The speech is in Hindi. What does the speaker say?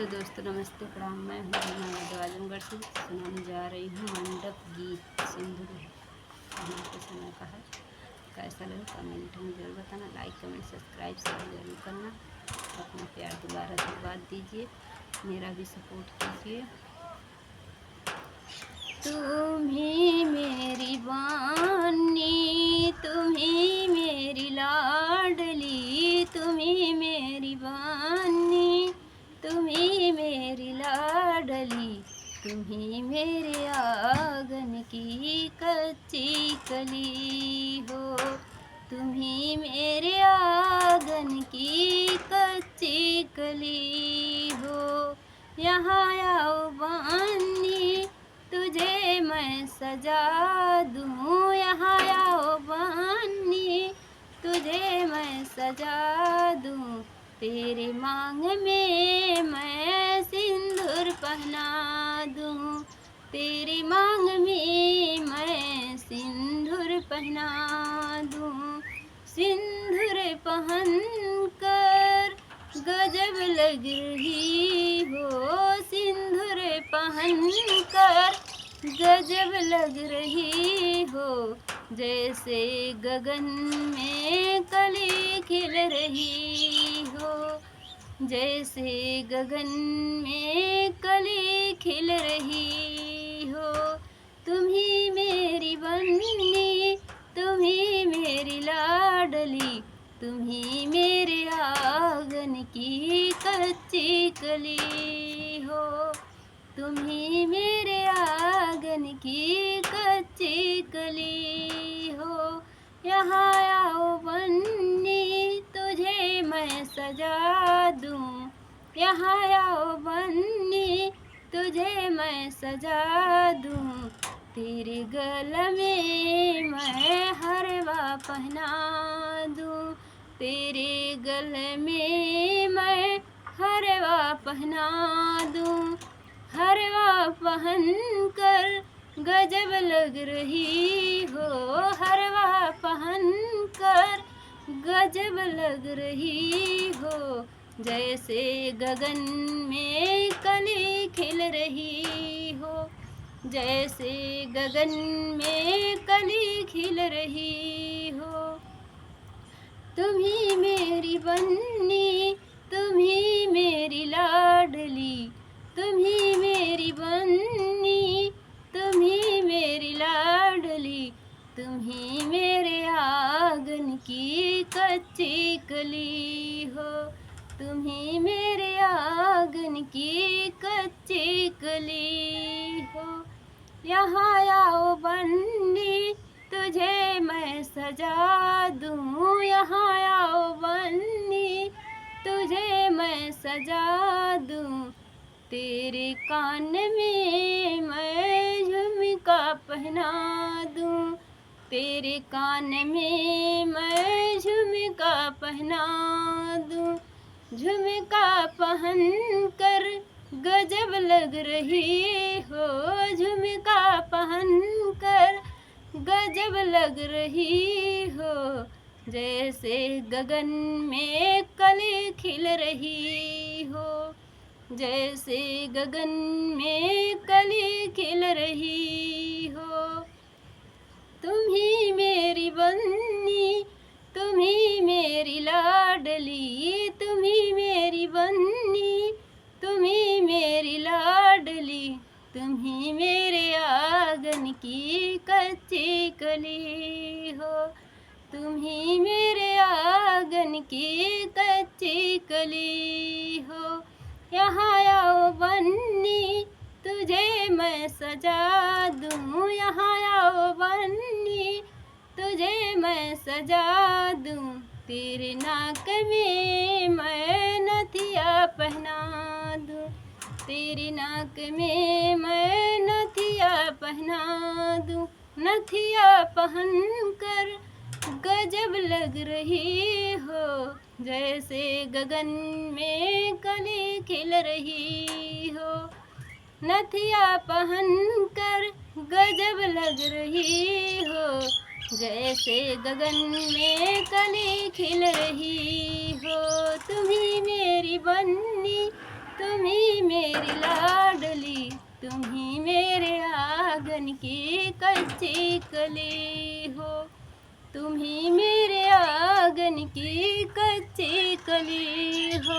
हेलो दोस्तों, नमस्ते, प्रणाम। मैं हूँ रीना यादव आजमगढ़ से सुनाने जा रही हूँ मंडप गीत सिंदूर यहाँ के समय का है। कैसा लगे कमेंट में ज़रूर बताना। लाइक कमेंट सब्सक्राइब शेयर ज़रूर करना। अपना प्यार दोबारा आशीर्वाद दीजिए, मेरा भी सपोर्ट कीजिए। तुम ही मेरी बानी, तुम ही मेरी लाडली, तुम ही मेरी बानी, तुम ही मेरी लाडली, तुम ही मेरे आंगन की कच्ची कली हो, तुम ही मेरे आंगन की कच्ची कली हो। यहाँ आओ बानी, तुझे मैं सजा दूँ, यहाँ आओ बानी, तुझे मैं सजा दूँ। तेरे मांग में मैं सिंदूर पहना दूँ, तेरी मांग में मैं सिंदूर पहना दूँ। सिंदूर पहन कर गजब लग रही हो, सिंदूर पहन कर गजब लग रही हो। जैसे गगन में कली खिल रही हो, जैसे गगन में कली खिल रही हो। तुम ही मेरी बन्नी, तुम ही मेरी लाडली, तुम ही मेरे आंगन की कच्ची कली हो, तुम ही मेरे आंगन की कच्ची कली हो। यहाँ आओ बन्नी, तुझे मैं सजा दूँ, यहाँ आओ बन्नी, तुझे मैं सजा दूँ। तेरे गले में मैं हरवा पहना दूँ, तेरे गले में मैं हरवा पहना दूँ। हरवा पहन कर गजब लग रही हो, हरवा पहन कर गजब लग रही हो। जैसे गगन में कली खिल रही हो, जैसे गगन में कली खिल रही हो। तुम ही मेरी बन्नी, तुम ही मेरी लाडली, तुम ही मेरी बन्नी, तुम ही मेरी लाडली, तुम ही मेरे आंगन की कच्ची कली हो, तुम ही मेरे आंगन की कच्ची कली हो। यहाँ आओ बन्नी, तुझे मैं सजा दूँ, यहाँ आओ बन्नी, तुझे मैं सजा दूँ। तेरे कान में मैं झुमका पहना दूँ, तेरे कान में मैं झुमका पहना दूँ। झुमका पहन कर गजब लग रही हो, झुमका पहन कर गजब लग रही हो। जैसे गगन में कली खिल रही हो, जैसे गगन में कली खिल रही हो। तुम ही मेरी बन्नी, तुम ही मेरी लाडली, तुम ही मेरी बन्नी, तुम ही मेरी लाडली, तुम ही मेरे आंगन की कच्ची कली हो, तुम ही मेरे आंगन की कच्ची कली हो। यहाँ आओ बन्नी, तुझे मैं सजा दूँ, यहाँ आओ बन्नी, तुझे मैं सजा दूँ। तेरे नाक में मैं नथिया पहना दूँ, तेरी नाक में मैं नथिया पहना दूँ। नथिया पहन कर गजब लग रही हो, जैसे गगन में कली खिल रही हो। नथिया पहन कर गजब लग रही हो, जैसे गगन में कली खिल रही हो। तुम ही मेरी बन्नी, तुम ही मेरी लाडली, तुम ही मेरे आंगन की कच्ची कली हो, तुम ही मेरे आंगन की कच्ची कली हो।